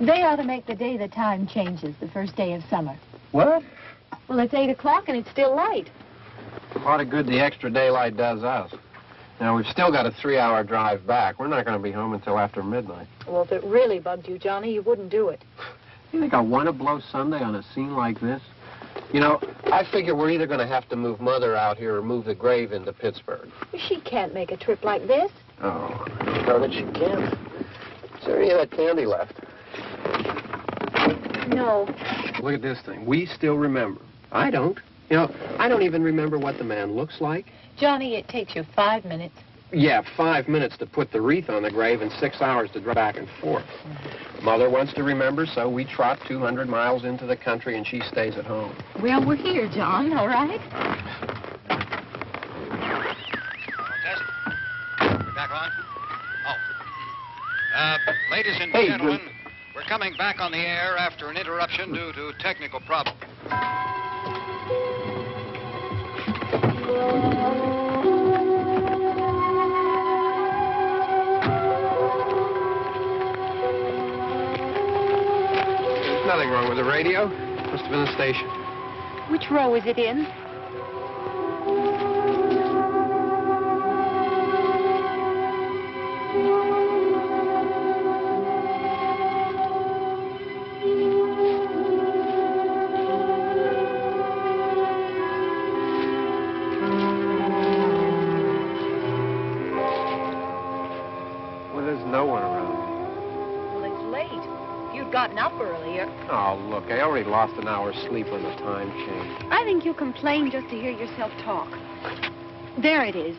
They ought to make the day the time changes, the first day of summer. What? Well, it's 8 o'clock and it's still light. A lot of good the extra daylight does us. Now, we've still got a 3-hour drive back. We're not going to be home until after midnight. Well, if it really bugged you, Johnny, you wouldn't do it. You think I want to blow Sunday on a scene like this? You know, I figure we're either going to have to move Mother out here or move the grave into Pittsburgh. She can't make a trip like this. Oh, I don't know that she can. Is there any of that candy left? No. Look at this thing. We still remember. I don't. You know, I don't even remember what the man looks like. Johnny, it takes you 5 minutes. Yeah, 5 minutes to put the wreath on the grave and 6 hours to drive back and forth. Mother wants to remember, so we trot 200 miles into the country and she stays at home. Well, we're here, John, all right? Test. We're back on? Oh. Ladies and gentlemen, we're coming back on the air after an interruption due to technical problem. There's nothing wrong with the radio. Must have been the station. Which row is it in? Gotten up earlier. Oh, look, I already lost an hour's sleep when the time changed. I think you complain just to hear yourself talk. There it is.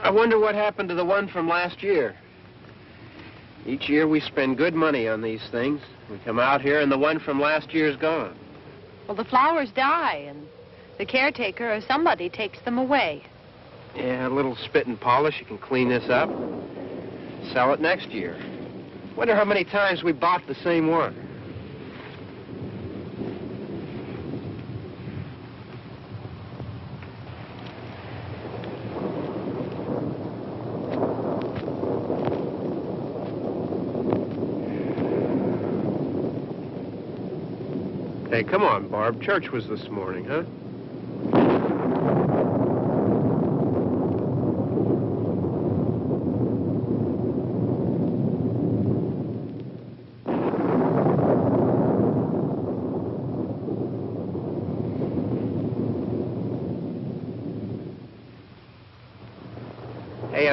I wonder what happened to the one from last year. Each year we spend good money on these things. We come out here and the one from last year's gone. Well, the flowers die and the caretaker or somebody takes them away. Yeah, a little spit and polish. You can clean this up. Sell it next year. Wonder how many times we bought the same one. Hey, come on, Barb. Church was this morning, huh?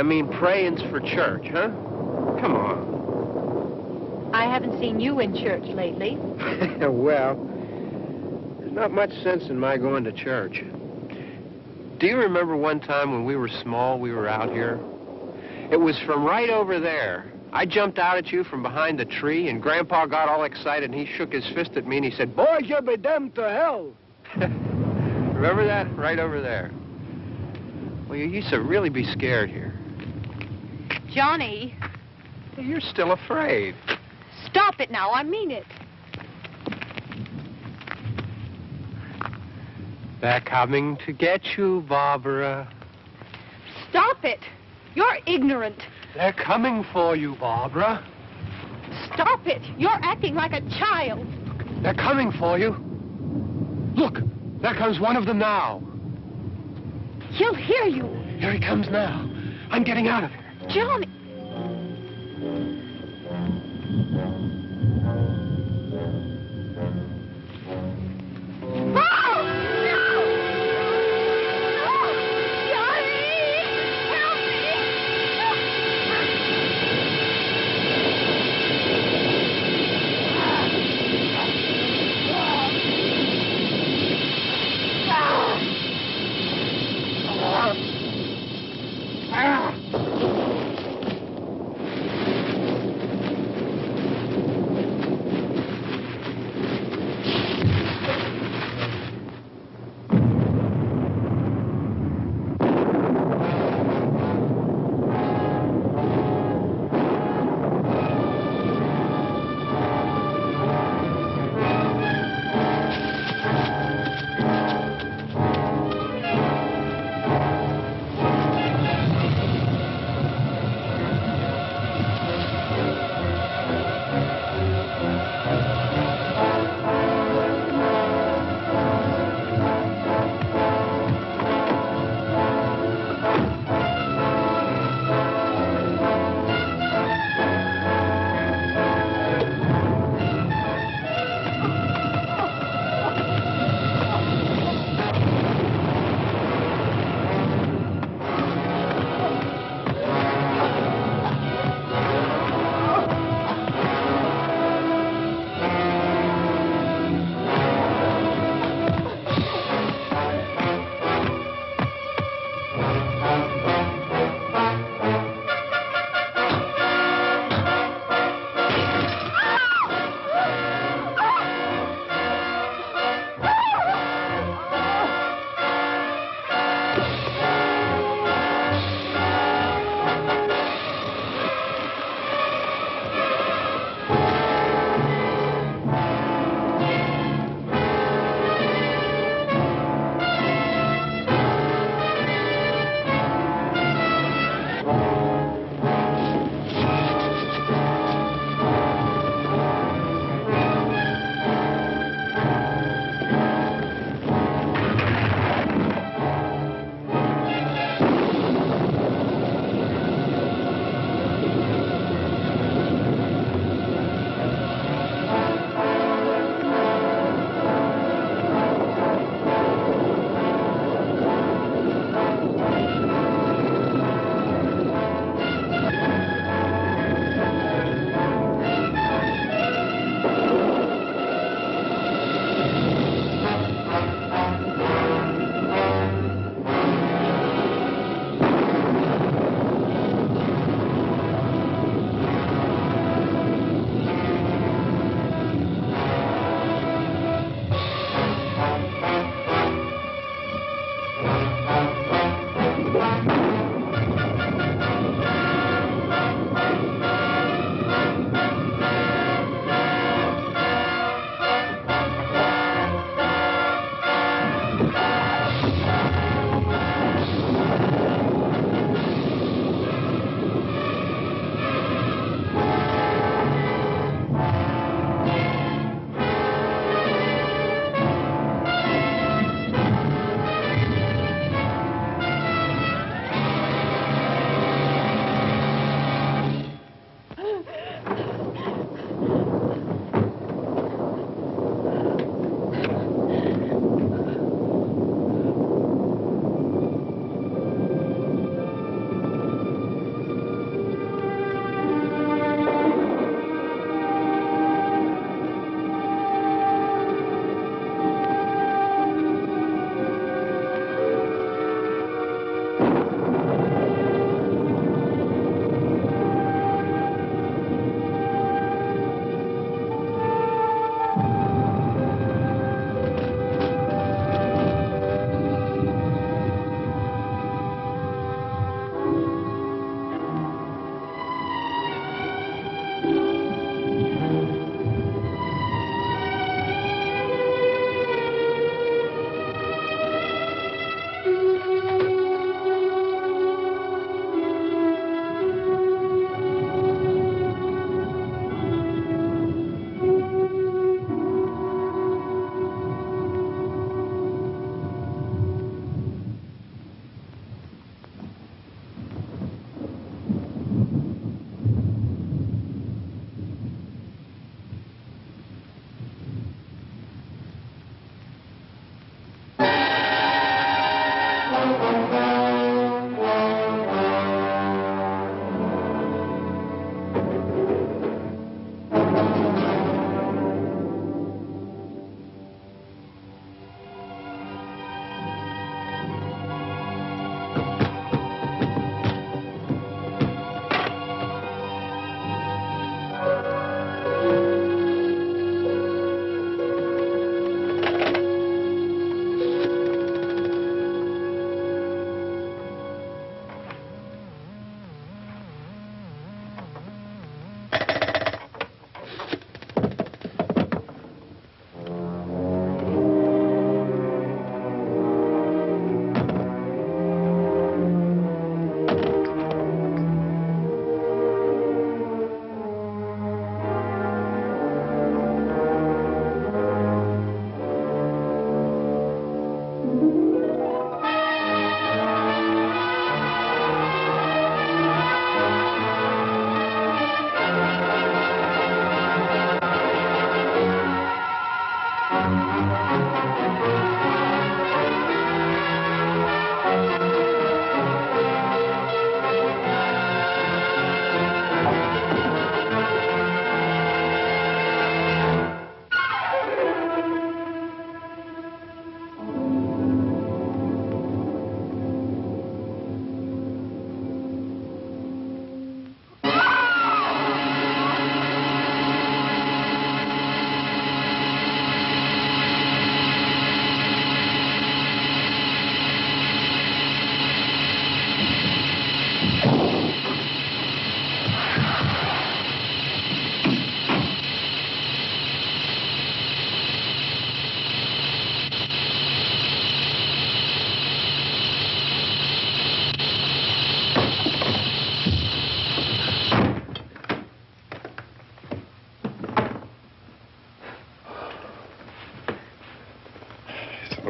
I mean praying's for church, huh? Come on. I haven't seen you in church lately. Well, there's not much sense in my going to church. Do you remember one time when we were small, we were out here? It was from right over there. I jumped out at you from behind the tree, and Grandpa got all excited, and he shook his fist at me, and he said, "Boys, you'll be damned to hell." Remember that? Right over there. Well, you used to really be scared here. Johnny. You're still afraid. Stop it now. I mean it. They're coming to get you, Barbara. Stop it. You're ignorant. They're coming for you, Barbara. Stop it. You're acting like a child. They're coming for you. Look, there comes one of them now. He'll hear you. Here he comes now. I'm getting out of here. Johnny.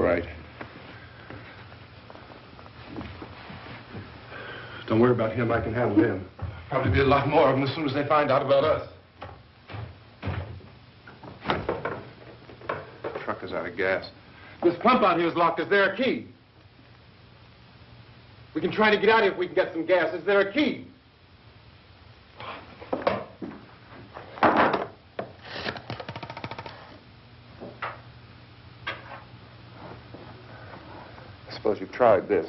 right. Don't worry about him. I can handle him. Probably be a lot more of them as soon as they find out about us. The truck is out of gas. This pump out here is locked. Is there a key? We can try to get out here if we can get some gas. Is there a key? I suppose you've tried this.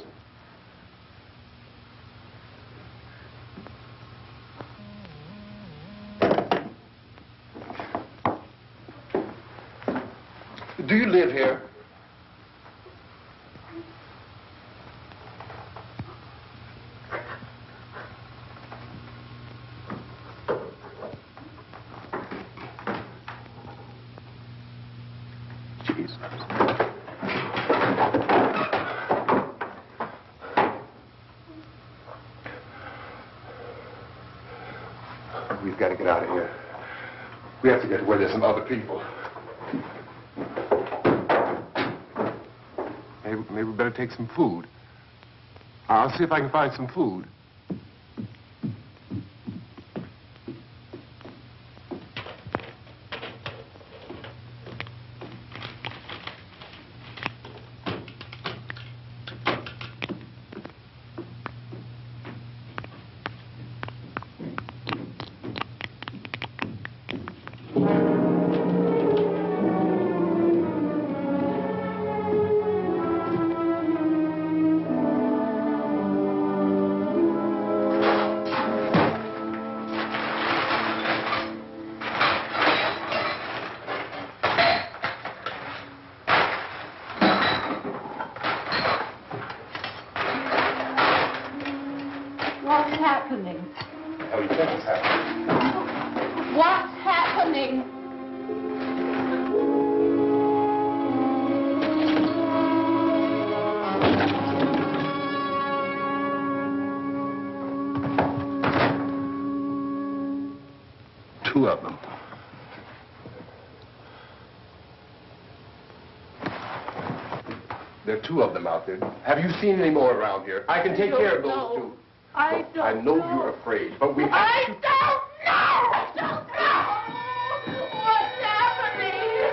Do you live here? Jesus. We've got to get out of here. We have to get to where there's some other people. Maybe we better take some food. I'll see if I can find some food. What's happening? What do you think is happening? What's happening? Two of them. There are two of them out there. Have you seen any more around here? I can take care of those two. I Look, I know you're afraid, but we have to... I don't know! I don't know! What's happening?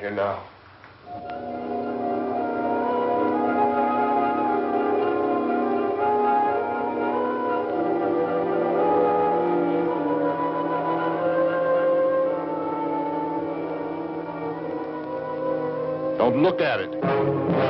here now. Don't look at it.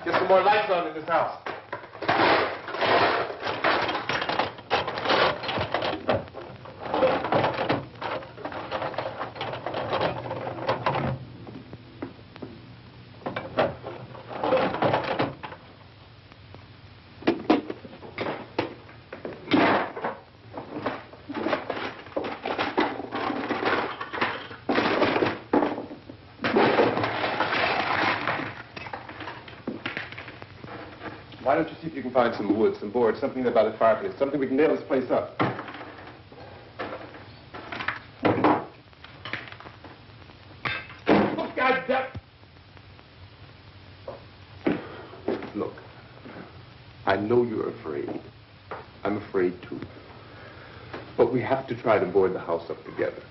Get some more lights on in this house. Why don't you see if you can find some wood, some board, something about a fireplace, something we can nail this place up. Oh, God damn. Look, I know you're afraid. I'm afraid too. But we have to try to board the house up together.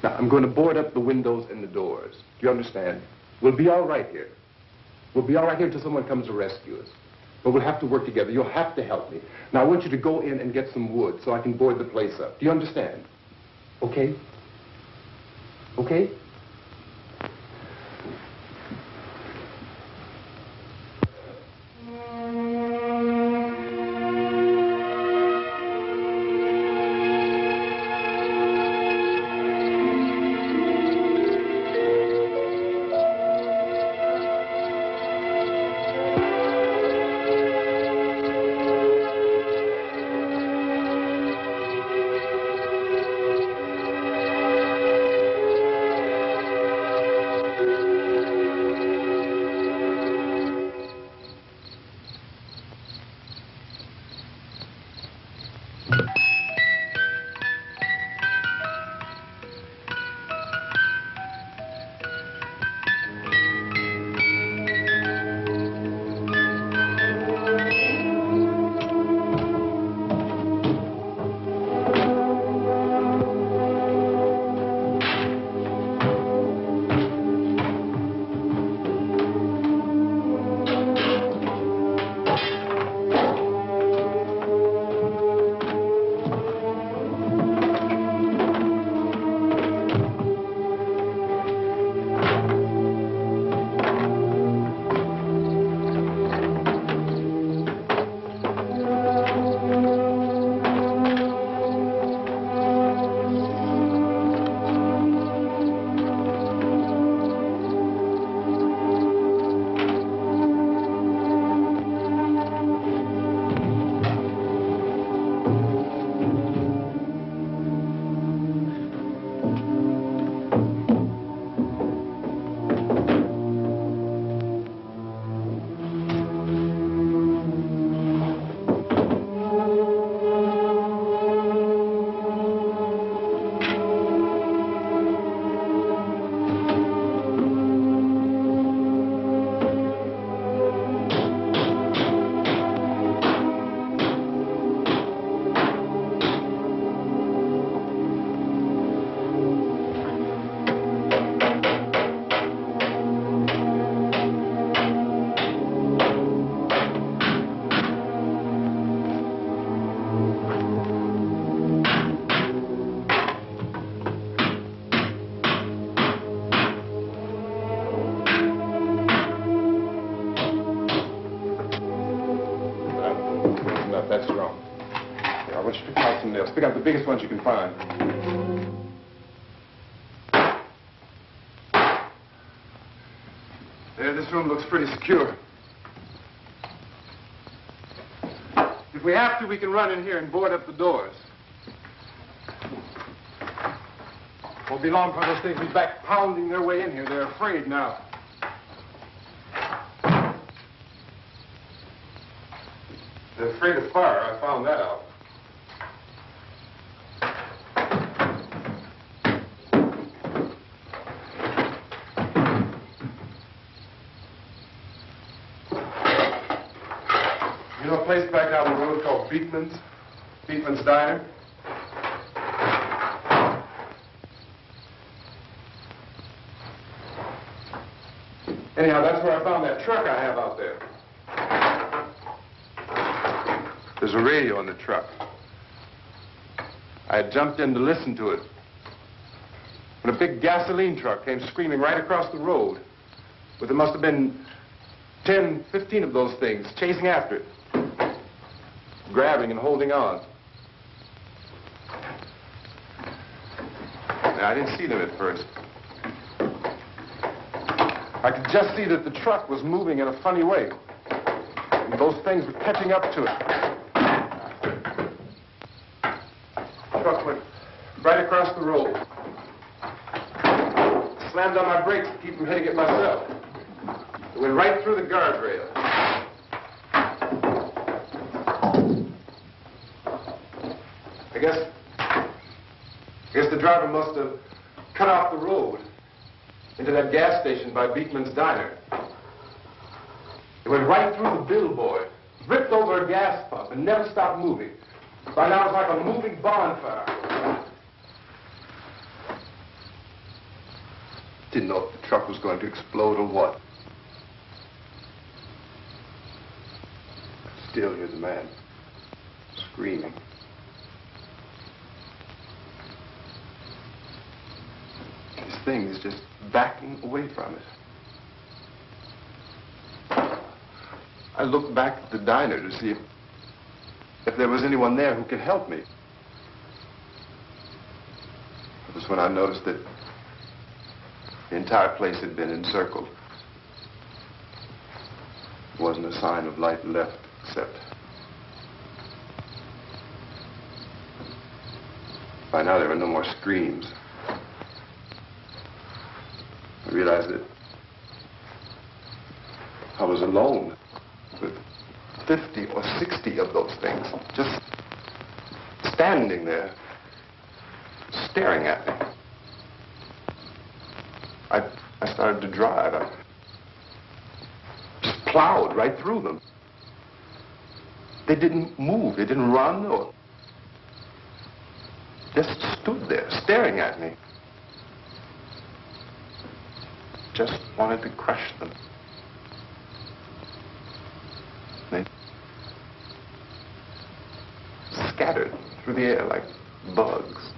Now, I'm going to board up the windows and the doors. Do you understand? We'll be all right here. We'll be all right here until someone comes to rescue us. But we'll have to work together. You'll have to help me. Now, I want you to go in and get some wood so I can board the place up. Do you understand? Okay? Okay? Just pick out the biggest ones you can find. There, this room looks pretty secure. If we have to, we can run in here and board up the doors. Won't be long before those things be back pounding their way in here. They're afraid now. They're afraid of fire. I found that out. You know a place back down the road called Beekman's Diner? Anyhow, that's where I found that truck I have out there. There's a radio in the truck. I had jumped in to listen to it when a big gasoline truck came screaming right across the road. But there must have been 10, 15 of those things chasing after it, grabbing and holding on. Now, I didn't see them at first. I could just see that the truck was moving in a funny way. And those things were catching up to it. The truck went right across the road. Slammed on my brakes to keep from hitting it myself. It went right through the guardrail. I guess the driver must have cut off the road into that gas station by Beekman's Diner. It went right through the billboard, ripped over a gas pump, and never stopped moving. By now, it was like a moving bonfire. Didn't know if the truck was going to explode or what. Still, here's a man screaming. This thing is just backing away from it. I looked back at the diner to see if there was anyone there who could help me. It was when I noticed that the entire place had been encircled. There wasn't a sign of life left except by now there were no more screams. I realized that I was alone with 50 or 60 of those things, just standing there, staring at me. I started to drive. I just plowed right through them. They didn't move. They didn't run or just stood there, staring at me. Just wanted to crush them. They scattered through the air like bugs.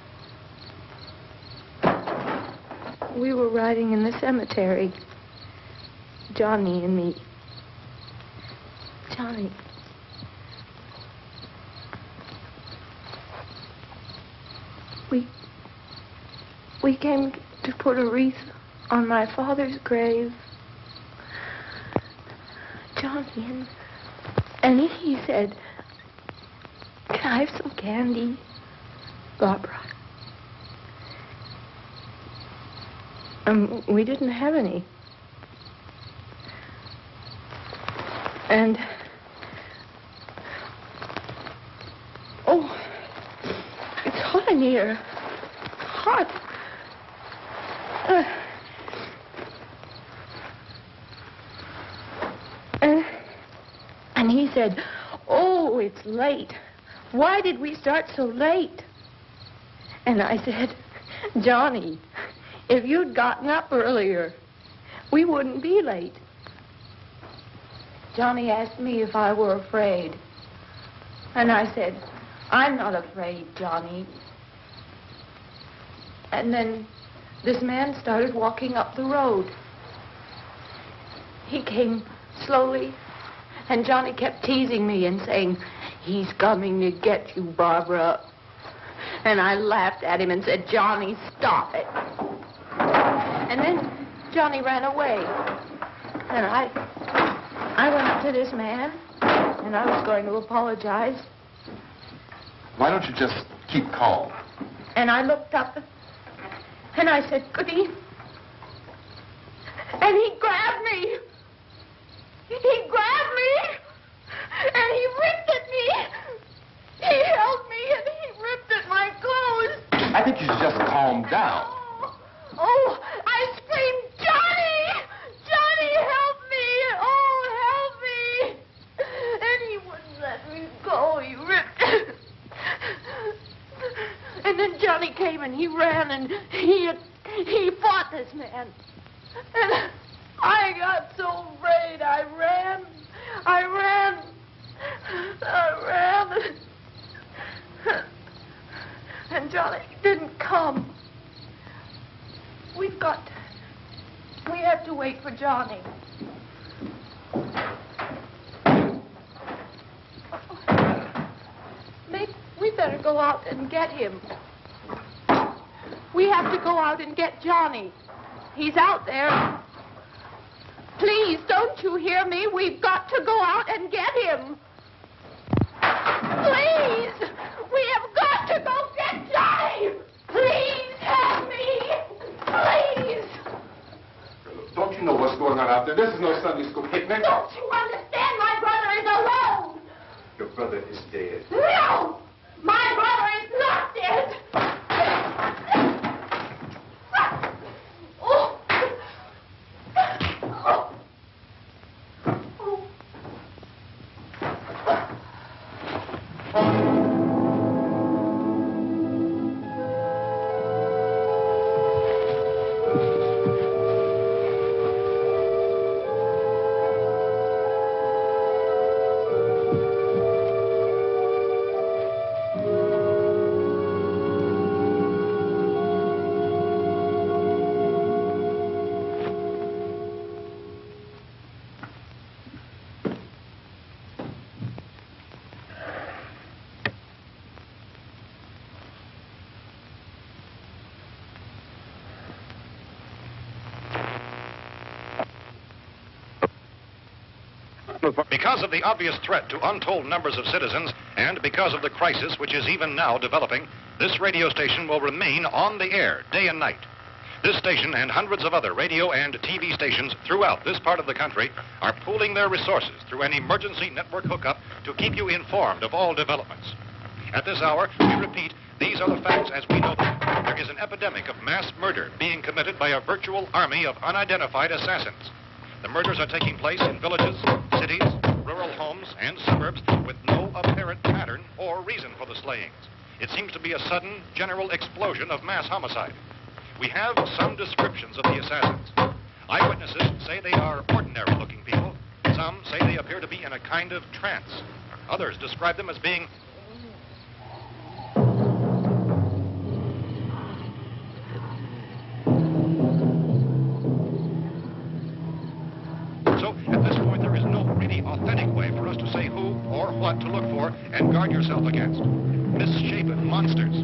We were riding in the cemetery, Johnny and me. Johnny. We came to put a wreath on my father's grave. Johnny, and he said, "Can I have some candy, Barbara?" We didn't have any. And, oh, it's hot in here. Hot. And he said, "Oh, it's late. Why did we start so late?" And I said, "Johnny, if you'd gotten up earlier, we wouldn't be late." Johnny asked me if I were afraid. And I said, "I'm not afraid, Johnny." And then this man started walking up the road. He came slowly, and Johnny kept teasing me and saying, "He's coming to get you, Barbara." And I laughed at him and said, Johnny, stop it. And then Johnny ran away. And I went up to this man, and I was going to apologize. Why don't you just keep calm? And I looked up, and I said, good evening. And he grabbed me. He grabbed me, and he ripped at me. He held me, and he ripped at my clothes. I think you should just calm down. Oh, I screamed, Johnny! Johnny, help me! Oh, help me! And he wouldn't let me go. He ripped. And then Johnny came and he ran and he fought this man. And I got so afraid. I ran. And Johnny didn't come. We have to wait for Johnny. We better go out and get him. We have to go out and get Johnny. He's out there. Please, don't you hear me? We've got to go out and get him. Please! We have got to go get Johnny! Please help me! Please! Don't you know what's going on out there? This is no Sunday school picnic. Don't you understand? My brother is alone! Your brother is dead. No! My brother is not dead! Oh. Because of the obvious threat to untold numbers of citizens, and because of the crisis which is even now developing, this radio station will remain on the air day and night. This station and hundreds of other radio and TV stations throughout this part of the country are pooling their resources through an emergency network hookup to keep you informed of all developments. At this hour, we repeat, these are the facts as we know them. There is an epidemic of mass murder being committed by a virtual army of unidentified assassins. The murders are taking place in villages, cities, rural homes, and suburbs with no apparent pattern or reason for the slayings. It seems to be a sudden, general explosion of mass homicide. We have some descriptions of the assassins. Eyewitnesses say they are ordinary-looking people. Some say they appear to be in a kind of trance. Others describe them as being at this point, there is no really authentic way for us to say who or what to look for and guard yourself against. Misshapen monsters.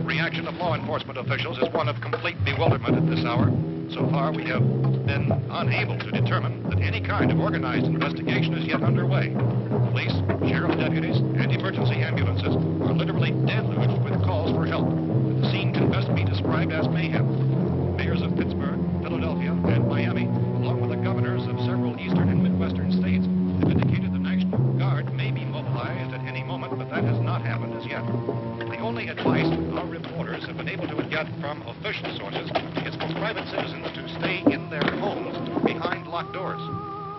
Reaction of law enforcement officials is one of complete bewilderment at this hour. So far, we have been unable to determine that any kind of organized investigation is yet underway. Police, sheriff deputies, and emergency ambulances are literally deluged with calls for help. The scene can best be described as mayhem. Mayors of Pittsburgh, Philadelphia, and Miami, along with the governors of several eastern and midwestern states, have indicated the National Guard may be mobilized at any moment, but that has not happened as yet. The only advice our reporters have been able to get from official sources is for private citizens to stay in their homes behind locked doors.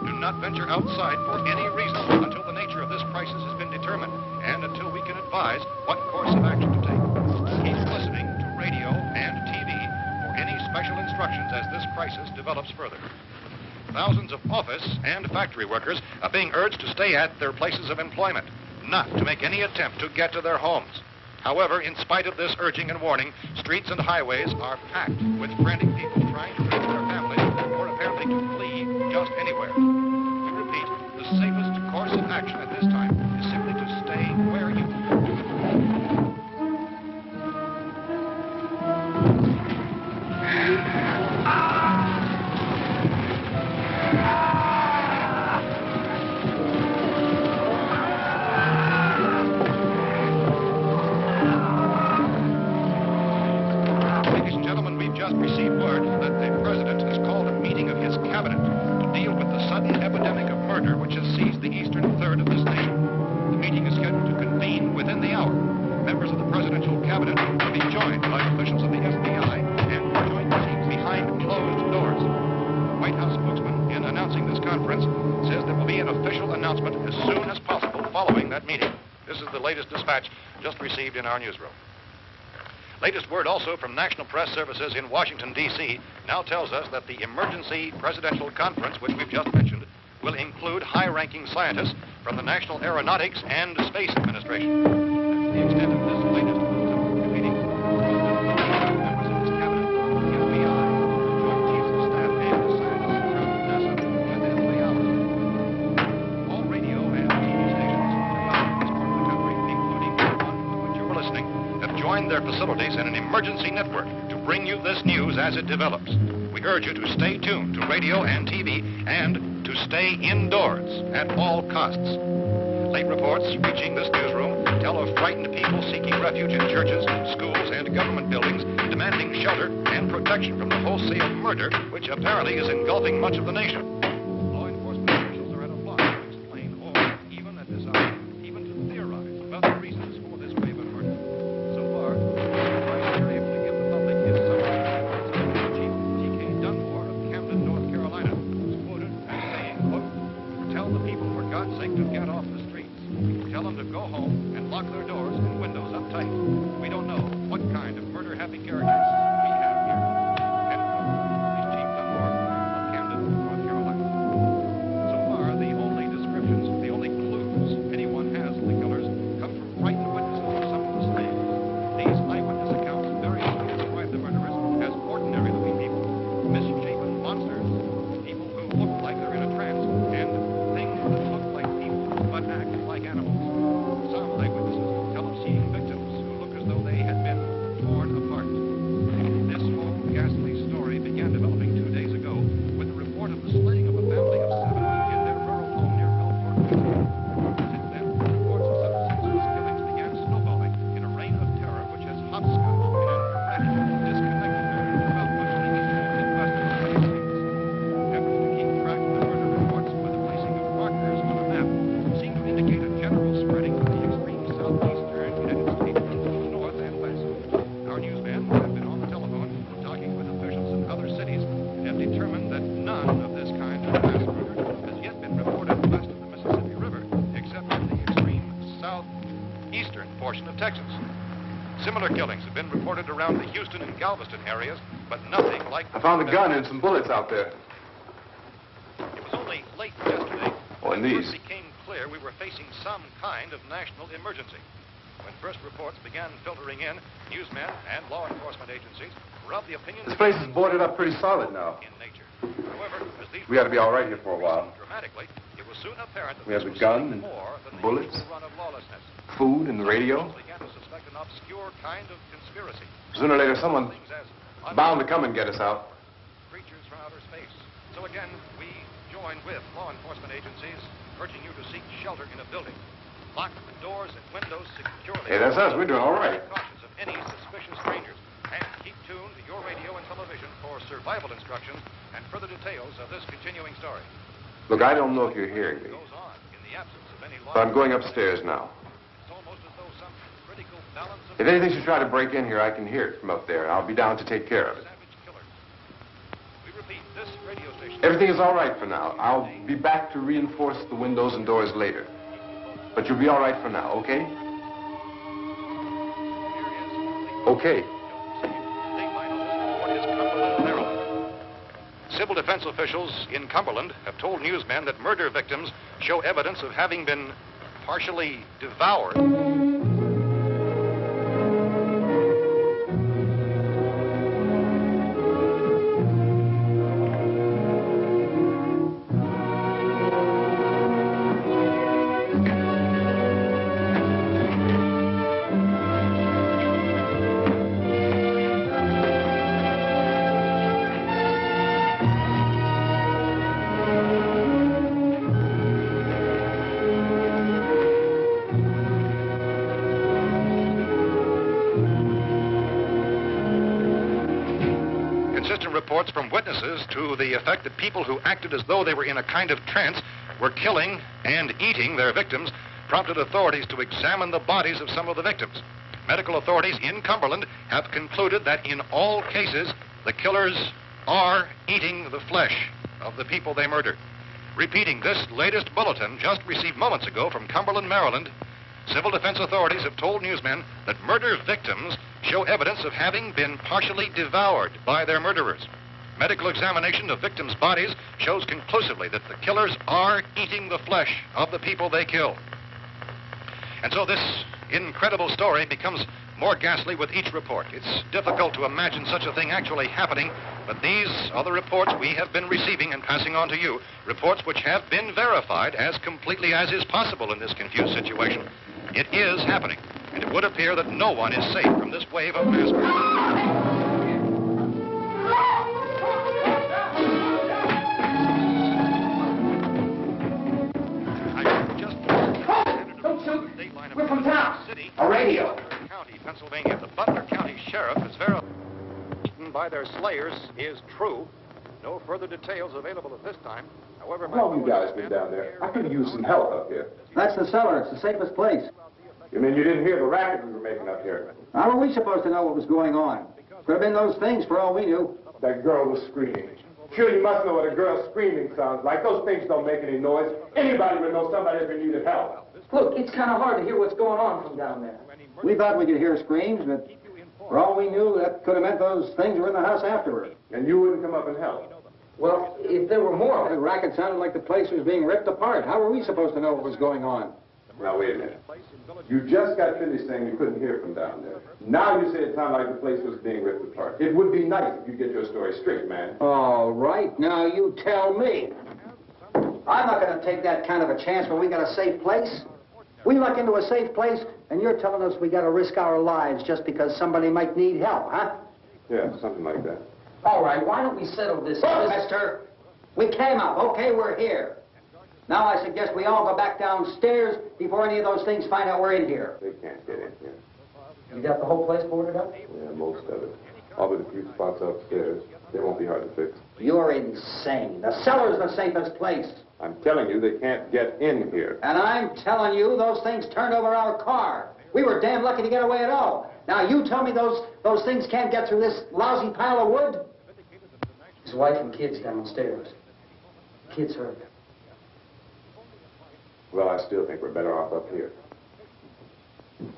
Do not venture outside for any reason until the nature of this crisis has been determined and until we can advise what course of action to take. Keep listening to radio and TV for any special instructions as this crisis develops further. Thousands of office and factory workers are being urged to stay at their places of employment, not to make any attempt to get to their homes. However, in spite of this urging and warning, streets and highways are packed with frantic people trying to reach their families or apparently to flee just anywhere. We repeat, the safest course of action at this time is simply to stay where you are. Ladies and gentlemen, we've just received word that the president has called a meeting of his cabinet to deal with the sudden epidemic of murder which has seized the eastern third of this nation. The meeting is scheduled to convene within the hour. Members of the presidential cabinet will be joined by officials of the FBI and joint teams behind closed doors. The White House spokesman, in announcing this conference, says there will be an official announcement as soon as possible following that meeting. This is the latest dispatch just received in our newsroom. Latest word also from National Press Services in Washington, D.C. now tells us that the emergency presidential conference, which we've just mentioned, will include high-ranking scientists from the National Aeronautics and Space Administration. That's the extent of this latest meeting. Members of this cabinet, the FBI, joint chiefs of staff, and scientists from NASA within the hour. All radio and TV stations throughout this part of the country, including the one to which you're listening, have joined their facilities in an emergency network to bring you this news as it develops. We urge you to stay tuned to radio and TV and to stay indoors at all costs. Late reports reaching this newsroom tell of frightened people seeking refuge in churches, schools, and government buildings, demanding shelter and protection from the wholesale murder which apparently is engulfing much of the nation. Law enforcement officials are at a loss to explain or, even at this hour, even to theorize about the reasons for this wave of murder. So far, the advice they're able to give the public is Summer Chief T.K. Dunmore of Camden, North Carolina, who's quoted as saying, quote, "Tell the people, for God's sake, to get off the streets. Tell them to go home and lock their doors and windows up tight. We don't know what kind of murder-happy characters we have here." End quote. Police Chief Dunmore of Camden, North Carolina. So far, the only descriptions, the only clues anyone has of the killers come from frightened witnesses of some of the slaves. These eyewitness accounts variously describe the murderers as ordinary-looking people, misshapen monsters, people who look like they're in a trance, and things that look like people but act like animals. Some eyewitnesses tell of seeing victims who look as though they had been torn apart. This whole ghastly story began developing 2 days ago with the report of the slaying of a family of 7 in their rural home near Belfort. Since then, reports of such senseless killings began snowballing in a reign of terror which has hopscotched and erratic, disconnected throughout much of the eastern and western United States. Efforts to keep track of the murder reports with the placing of markers on a map seem to indicate a general spreading of the extreme southeastern United States into the north and west. Our newsmen have been on the telephone talking with officials in other cities and have determined that none of this kind of mass murder has yet been reported west of the Mississippi River, except in the extreme southeastern portion of Texas. Similar killings have been reported around the Houston and Galveston areas, but nothing like... I found a gun and some bullets out there. It was only late yesterday Oh, and when it these. first became clear we were facing some kind of national emergency. When first reports began filtering in, newsmen and law enforcement agencies were of the opinion... This place is boarded up pretty solid now. ...in nature. However, as these... We ought to be all right here for a while. ...dramatically, it was soon apparent that We have this the was gun something and more than the bullets. usual run of lawlessness. Food and the radio. Some began to suspect an obscure kind of conspiracy. Sooner or later, someone's Things as bound to come and get us out. creatures from outer space. So again, we joined with law enforcement agencies, urging you to seek shelter in a building. Lock the doors and windows securely. Hey, that's us. We're doing all right. Be cautious of any suspicious strangers. And keep tuned to your radio and television for survival instructions and further details of this continuing story. Look, I don't know if you're hearing me, It goes on in the absence of any law. but I'm going upstairs now. It's almost as though some critical balance of If anything should try to break in here, I can hear it from up there. I'll be down to take care of it. savage killers. We repeat, this radio station... Everything is all right for now. I'll be back to reinforce the windows and doors later. But you'll be all right for now, okay? Okay. Civil defense officials in Cumberland have told newsmen that murder victims show evidence of having been partially devoured. inconsistent reports from witnesses to the effect that people who acted as though they were in a kind of trance were killing and eating their victims prompted authorities to examine the bodies of some of the victims. Medical authorities in Cumberland have concluded that in all cases, the killers are eating the flesh of the people they murdered. Repeating this latest bulletin just received moments ago from Cumberland, Maryland, civil defense authorities have told newsmen that murder victims show evidence of having been partially devoured by their murderers. Medical examination of victims' bodies shows conclusively that the killers are eating the flesh of the people they kill. And so this incredible story becomes more ghastly with each report. It's difficult to imagine such a thing actually happening, but these are the reports we have been receiving and passing on to you, reports which have been verified as completely as is possible in this confused situation. It is happening, and it would appear that no one is safe from this wave of mass murder. We're from town. A radio. County, Pennsylvania. The Butler County Sheriff is verified by their slayers is true. No further details available at this time. However, How long you guys been down there? I could use some help up here. That's the cellar. It's the safest place. You mean you didn't hear the racket we were making up here? How were we supposed to know what was going on? Could have been those things for all we knew. That girl was screaming. Sure, you must know what a girl screaming sounds like. Those things don't make any noise. Anybody would know somebody ever needed help. Look, it's kind of hard to hear what's going on from down there. We thought we could hear screams, but for all we knew, that could have meant those things were in the house afterward. And you wouldn't come up and help? Well, if there were more... The racket sounded like the place was being ripped apart. How were we supposed to know what was going on? Now, wait a minute. You just got finished saying you couldn't hear from down there. Now you say it sounded like the place was being ripped apart. It would be nice if you get your story straight, man. All right, now you tell me. I'm not going to take that kind of a chance when we got a safe place. We luck into a safe place, and you're telling us we got to risk our lives just because somebody might need help, huh? Yeah, something like that. All right, why don't we settle this... Look, mister, we came up. Okay, we're here. Now I suggest we all go back downstairs before any of those things find out we're in here. They can't get in here. You got the whole place boarded up? Yeah, most of it. All but a few spots upstairs. They won't be hard to fix. You're insane. The cellar's the safest place. I'm telling you, they can't get in here. And I'm telling you, those things turned over our car. We were damn lucky to get away at all. Now you tell me those things can't get through this lousy pile of wood? His wife and kids downstairs. Kids hurt. Well, I still think we're better off up here.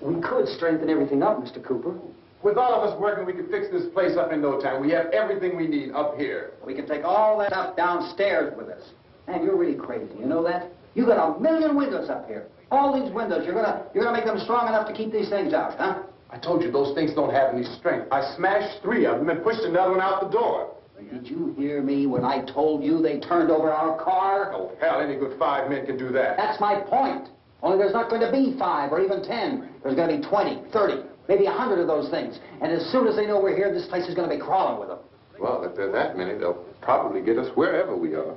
We could strengthen everything up, Mr. Cooper. With all of us working, we could fix this place up in no time. We have everything we need up here. We can take all that stuff downstairs with us. Man, you're really crazy. You know that? You got 1 million windows up here. All these windows, you're gonna make them strong enough to keep these things out, huh? I told you those things don't have any strength. I smashed 3 of them and pushed another one out the door. Did you hear me when I told you they turned over our car? Oh, hell, any good 5 men can do that. That's my point. Only there's not going to be 5 or even 10. There's going to be 20, 30, maybe 100 of those things. And as soon as they know we're here, this place is going to be crawling with them. Well, if there are that many, they'll probably get us wherever we are.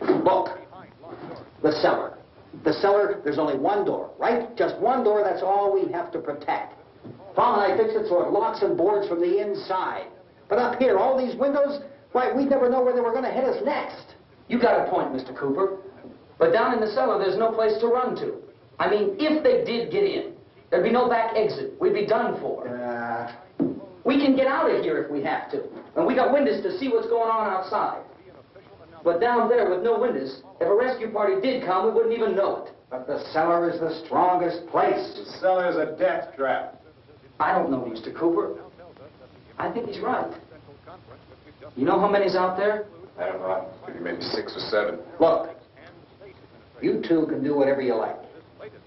Look, the cellar. The cellar, there's only one door, right? Just one door, that's all we have to protect. Tom and I fixed it so it locks and boards from the inside. But up here, all these windows, why, we'd never know where they were going to hit us next. You got a point, Mr. Cooper. But down in the cellar, there's no place to run to. I mean, if they did get in, there'd be no back exit. We'd be done for. We can get out of here if we have to. And we got windows to see what's going on outside. But down there with no windows, if a rescue party did come, we wouldn't even know it. But the cellar is the strongest place. The cellar's a death trap. I don't know, Mr. Cooper. I think he's right. You know how many's out there? I don't know. Maybe 6 or 7. Look, you two can do whatever you like.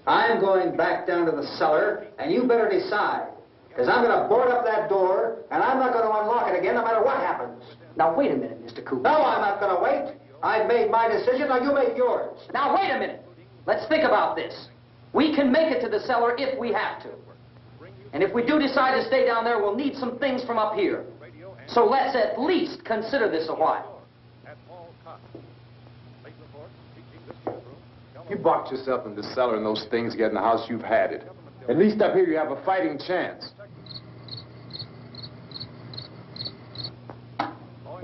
I'm going back down to the cellar, and you better decide. Because I'm going to board up that door, and I'm not going to unlock it again no matter what happens. Now, wait a minute, Mr. Cooper. No, I'm not going to wait. I've made my decision, now you make yours. Now, wait a minute. Let's think about this. We can make it to the cellar if we have to. And if we do decide to stay down there, we'll need some things from up here. So let's at least consider this a while. You boxed yourself in the cellar and those things get in the house, you've had it. At least up here you have a fighting chance.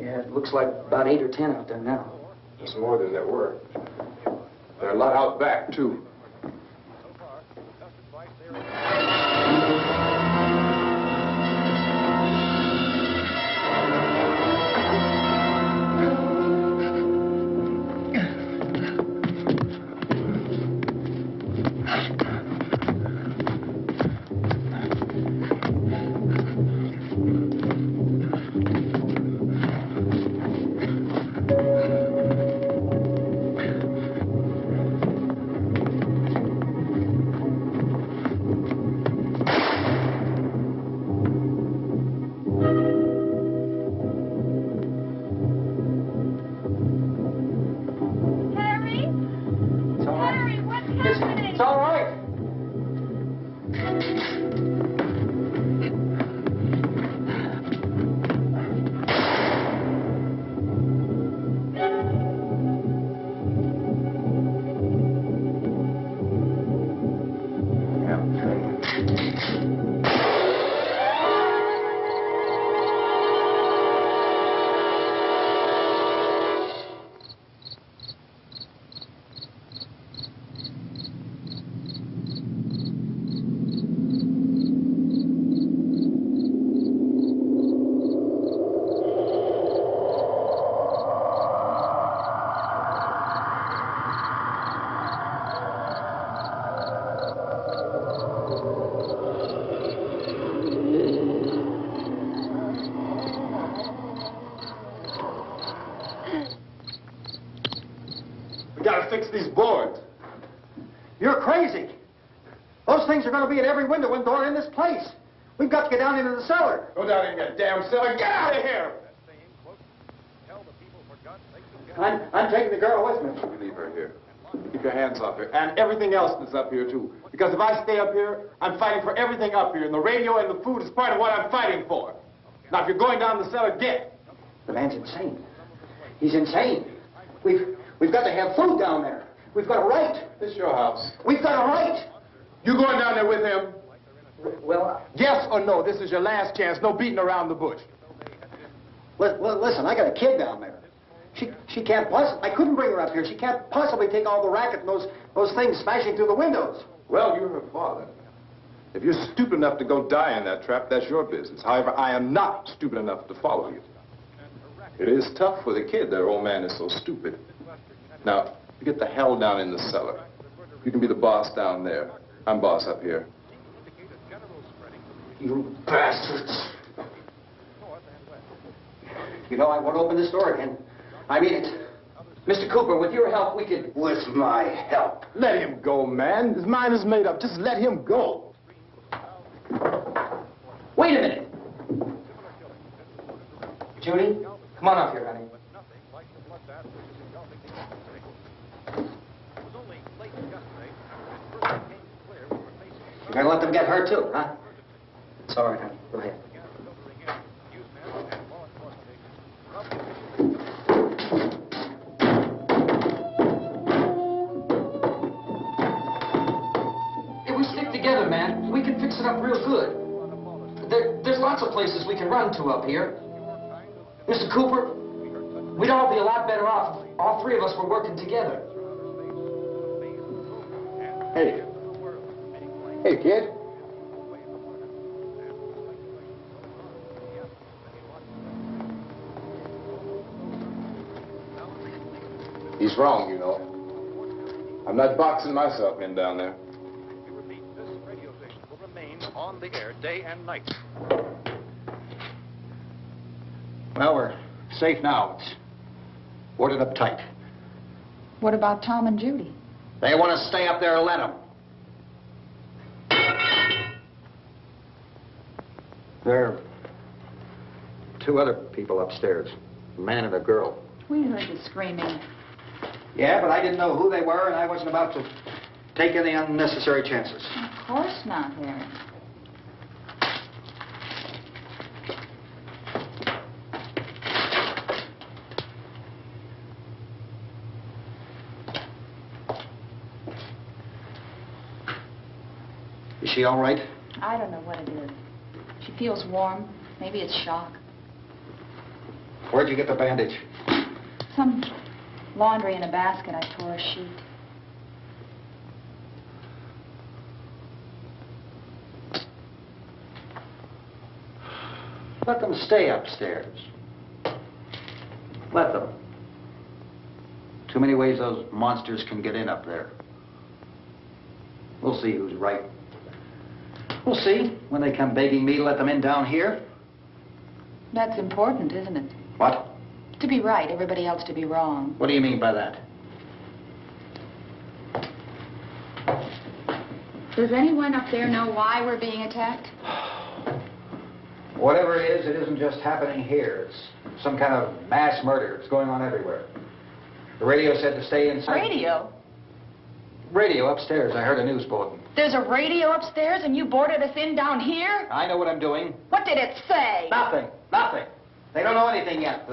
Yeah, it looks like about 8 or 10 out there now. There's more than there were. There are a lot out back, too. We gotta fix these boards. You're crazy. Those things are going to be at every window and door in this place. We've got to get down into the cellar. Go down in that damn cellar. Get out of here! I'm taking the girl with me. You leave her here. Keep your hands off her. And everything else that's up here, too. Because if I stay up here, I'm fighting for everything up here. And the radio and the food is part of what I'm fighting for. Now, if you're going down the cellar, get. The man's insane. He's insane. We've got to have food down there. We've got a right. This is your house. We've got a right. You going down there with him? Well, yes or no? This is your last chance. No beating around the bush. Listen, I got a kid down there. She can't possibly... I couldn't bring her up here. She can't possibly take all the racket and those things smashing through the windows. Well, you're her father. If you're stupid enough to go die in that trap, that's your business. However, I am not stupid enough to follow you. It is tough for the kid. Their old man is so stupid. Now, you get the hell down in the cellar. You can be the boss down there. I'm boss up here. You bastards. You know, I won't open this door again. I mean it. Mr. Cooper, with your help, we could... With my help. Let him go, man. His mind is made up. Just let him go. Wait a minute. Judy, come on up here, honey. You're going to let them get hurt, too, huh? It's all right, honey. Go ahead. If we stick together, man, we can fix it up real good. There's lots of places we can run to up here. Mr. Cooper, we'd all be a lot better off if all three of us were working together. Hey. Hey, kid. He's wrong, you know. I'm not boxing myself in down there. We repeat, this radio station will remain on the air day and night. Well, we're safe now. It's boarded up tight. What about Tom and Judy? They want to stay up there, let them. There are two other people upstairs, a man and a girl. We heard the screaming. Yeah, but I didn't know who they were, and I wasn't about to take any unnecessary chances. Of course not, Harry. Is she all right? I don't know what it is. She feels warm. Maybe it's shock. Where'd you get the bandage? Some laundry in a basket. I tore a sheet. Let them stay upstairs. Let them. Too many ways those monsters can get in up there. We'll see who's right. We'll see when they come begging me to let them in down here. That's important, isn't it? What? To be right, everybody else to be wrong. What do you mean by that? Does anyone up there know why we're being attacked? Whatever it is, it isn't just happening here. It's some kind of mass murder. It's going on everywhere. The radio said to stay inside. Radio? Radio upstairs. I heard a news bulletin. There's a radio upstairs and you boarded us in down here? I know what I'm doing. What did it say? Nothing. Nothing. They don't know anything yet.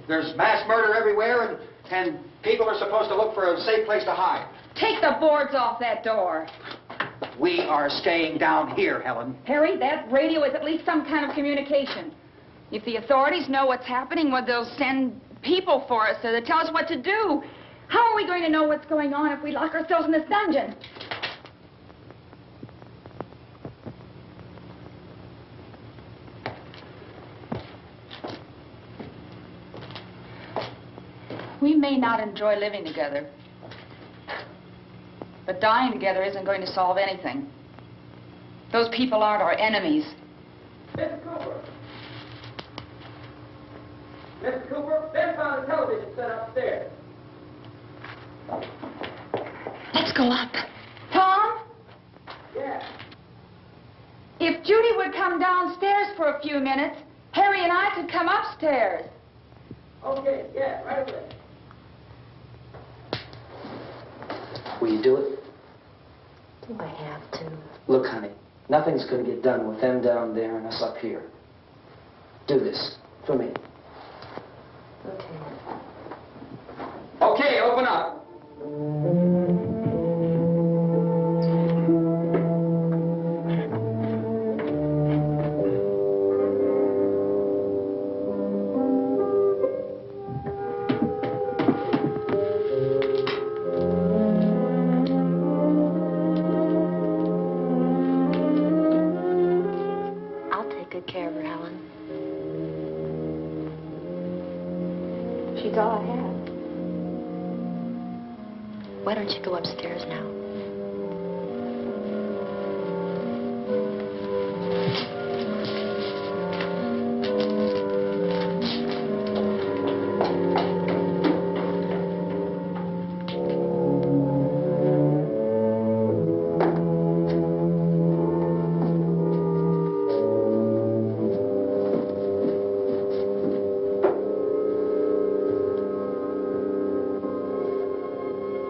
There's mass murder everywhere, and people are supposed to look for a safe place to hide. Take the boards off that door. We are staying down here, Helen. Harry, that radio is at least some kind of communication. If the authorities know what's happening, well, they'll send people for us so they tell us what to do. How are we going to know what's going on if we lock ourselves in this dungeon? We may not enjoy living together, but dying together isn't going to solve anything. Those people aren't our enemies. Mr. Cooper! Mr. Cooper, Ben found a television set upstairs. Let's go up. Tom? Yeah. If Judy would come downstairs for a few minutes, Harry and I could come upstairs. Okay, yeah, right away. Will you do it? Do I have to? Look, honey, nothing's going to get done with them down there and us up here. Do this for me. Okay. Okay, open up. I'll take good care of her, Helen. She's all I have. Why don't you go upstairs now?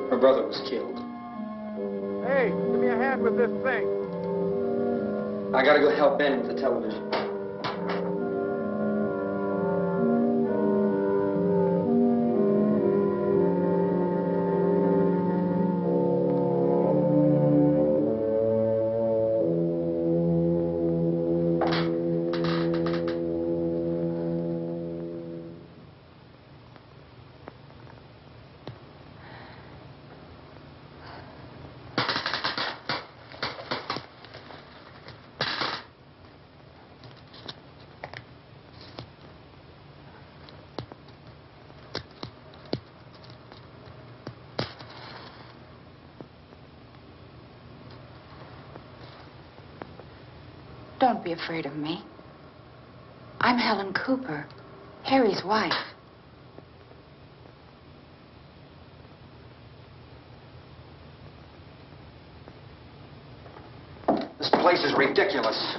Her brother was killed. Hey, give me a hand with this thing. I gotta go help Ben with the television. Don't be afraid of me. I'm Helen Cooper, Harry's wife. This place is ridiculous.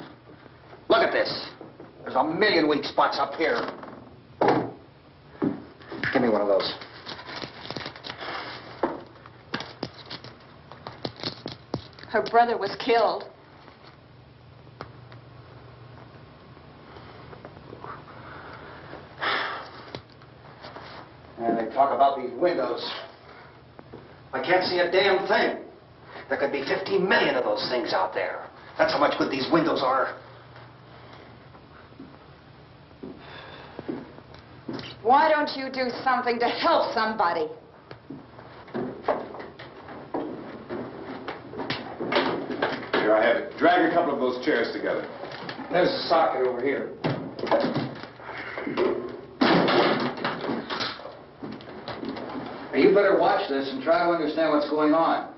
Look at this. There's a million weak spots up here. Give me one of those. Her brother was killed. And they talk about these windows. I can't see a damn thing. There could be 15 million of those things out there. That's how much good these windows are. Why don't you do something to help somebody? Here, I have it. Drag a couple of those chairs together. There's a socket over here. Now, you better watch this and try to understand what's going on.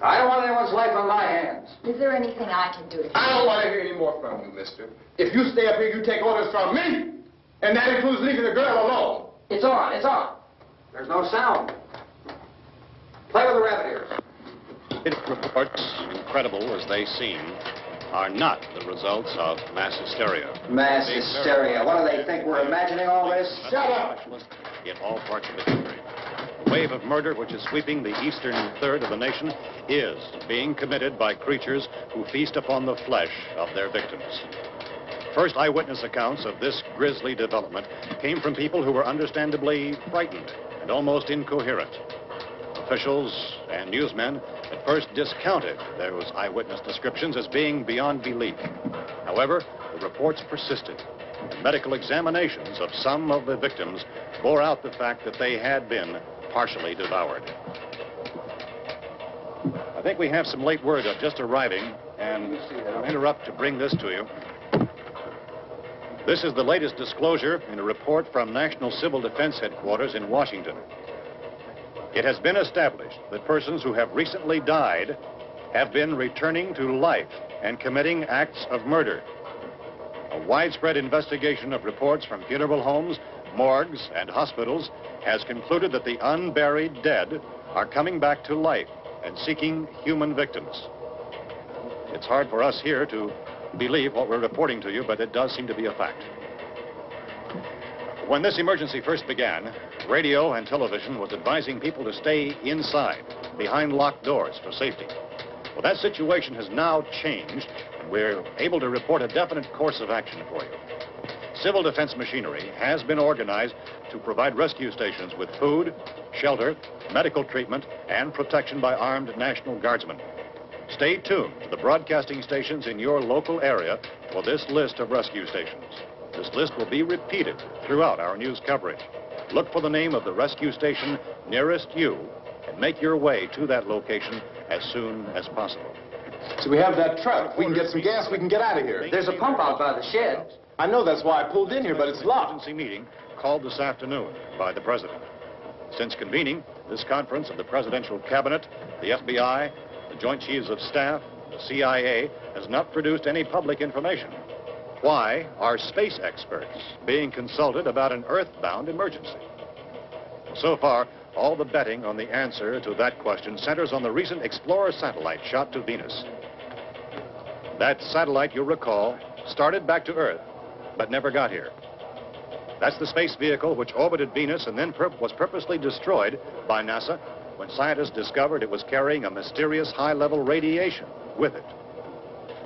I don't want anyone's life on my hands. Is there anything I can do to I don't want to hear any more from you, mister. If you stay up here, you take orders from me. And that includes leaving the girl alone. It's on, it's on. There's no sound. Play with the rabbit ears. Reports, incredible as they seem, are not the results of mass hysteria. Mass hysteria. What do they think? We're imagining all this? Shut up! In all parts of the country. The wave of murder which is sweeping the eastern third of the nation is being committed by creatures who feast upon the flesh of their victims. First eyewitness accounts of this grisly development came from people who were understandably frightened and almost incoherent. Officials and newsmen at first discounted those eyewitness descriptions as being beyond belief. However, the reports persisted, and medical examinations of some of the victims bore out the fact that they had been partially devoured. I think we have some late word just arriving, and I'll interrupt to bring this to you. This is the latest disclosure in a report from National Civil Defense Headquarters in Washington. It has been established that persons who have recently died have been returning to life and committing acts of murder. A widespread investigation of reports from funeral homes, morgues, and hospitals has concluded that the unburied dead are coming back to life and seeking human victims. It's hard for us here to believe what we're reporting to you, but it does seem to be a fact. When this emergency first began, radio and television was advising people to stay inside, behind locked doors for safety. Well, that situation has now changed, and we're able to report a definite course of action for you. Civil defense machinery has been organized to provide rescue stations with food, shelter, medical treatment, and protection by armed National Guardsmen. Stay tuned to the broadcasting stations in your local area for this list of rescue stations. This list will be repeated throughout our news coverage. Look for the name of the rescue station nearest you and make your way to that location as soon as possible. So we have that truck. If we can get some gas, we can get out of here. There's a pump out by the shed. I know, that's why I pulled in here, but it's locked. Emergency meeting called this afternoon by the President. Since convening this conference of the Presidential Cabinet, the FBI, the Joint Chiefs of Staff, the CIA has not produced any public information. Why are space experts being consulted about an Earth-bound emergency? So far, all the betting on the answer to that question centers on the recent Explorer satellite shot to Venus. That satellite, you'll recall, started back to Earth, but never got here. That's the space vehicle which orbited Venus and then was purposely destroyed by NASA when scientists discovered it was carrying a mysterious high-level radiation with it.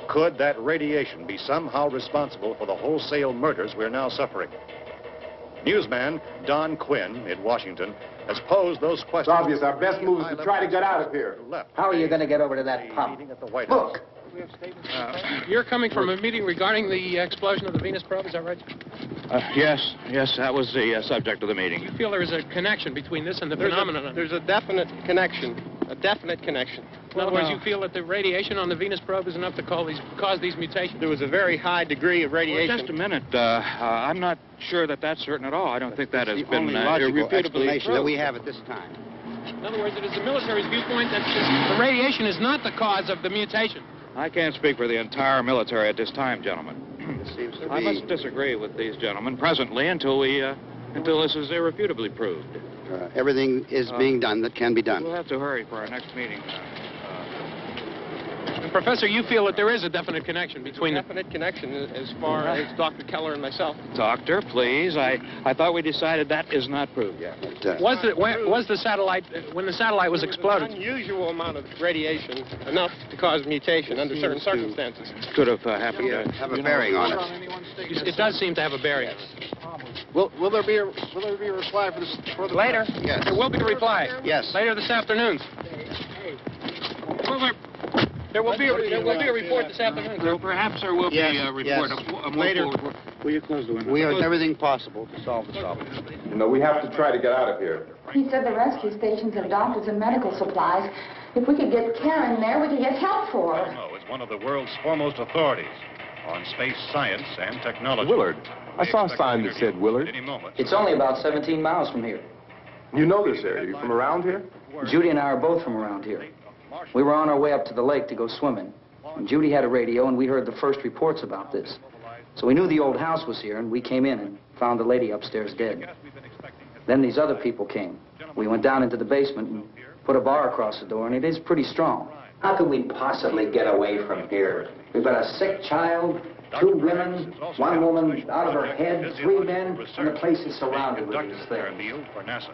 Could that radiation be somehow responsible for the wholesale murders we're now suffering? Newsman Don Quinn in Washington has posed those questions. It's obvious our best move is to try to get out of here. How are you going to get over to that pump? Look. You're coming from a meeting regarding the explosion of the Venus probe, is that right? Yes, that was the subject of the meeting. You feel there is a connection between this and the phenomenon? There's a definite connection. In other words, you feel that the radiation on the Venus probe is enough to cause these mutations? There was a very high degree of radiation. Well, just a minute. I'm not sure that that's certain at all. I don't think that has been irrefutably explanation that we have at this time. In other words, it is the military's viewpoint that the radiation is not the cause of the mutation. I can't speak for the entire military at this time, gentlemen. I must disagree with these gentlemen presently until this is irrefutably proved. Everything is being done that can be done. We'll have to hurry for our next meeting. And Professor, you feel that there is a definite connection between definite connection as far as Dr. Keller and myself. Doctor, please. I thought we decided that is not proved yet. Was the satellite, when the satellite was exploded? An unusual amount of radiation, enough to cause mutation under certain circumstances. Could have happened. Have a bearing on it. It does seem to have a bearing. Will there be a reply for the later? Yes. There will be a reply. Yes. Later this afternoon. There will be a report this afternoon. Perhaps there will be a report. Yes. Later. Will you close the window? We are doing everything possible to solve the problem. You know, we have to try to get out of here. He said the rescue stations have doctors and medical supplies. If we could get care in there, we could get help for her. No, it's one of the world's foremost authorities on space science and technology. Willard. I saw a sign that said Willard. Any moment. It's only about 17 miles from here. You know this area. You from around here? Judy and I are both from around here. We were on our way up to the lake to go swimming. And Judy had a radio, and we heard the first reports about this. So we knew the old house was here, and we came in and found the lady upstairs dead. Then these other people came. We went down into the basement and put a bar across the door, and it is pretty strong. How could we possibly get away from here? We've got a sick child, 2 women, 1 woman out of her head, 3 men, and the place is surrounded with these things. For NASA.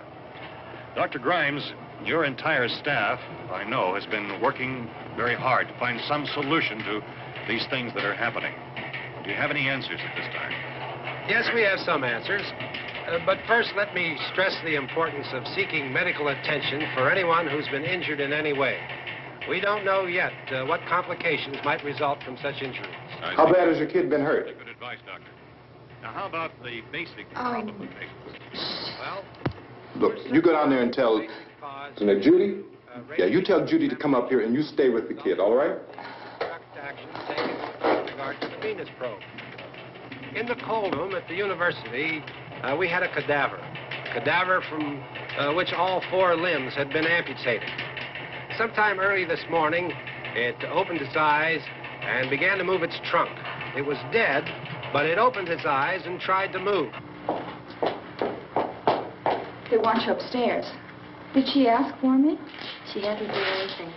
Dr. Grimes, your entire staff, I know, has been working very hard to find some solution to these things that are happening. Do you have any answers at this time? Yes, we have some answers. But first, let me stress the importance of seeking medical attention for anyone who's been injured in any way. We don't know yet what complications might result from such injuries. How bad has your kid been hurt? Good advice, Doctor. Now, how about the basic problem of patients? Well, Look, you go down there and tell... Now, Judy? Yeah, you tell Judy to come up here and you stay with the kid, all right? Action taken with regard to the Venus probe. In the cold room at the university, we had a cadaver from which all 4 limbs had been amputated. Sometime early this morning, it opened its eyes and began to move its trunk. It was dead, but it opened its eyes and tried to move. They want you upstairs. Did she ask for me? She hasn't done anything.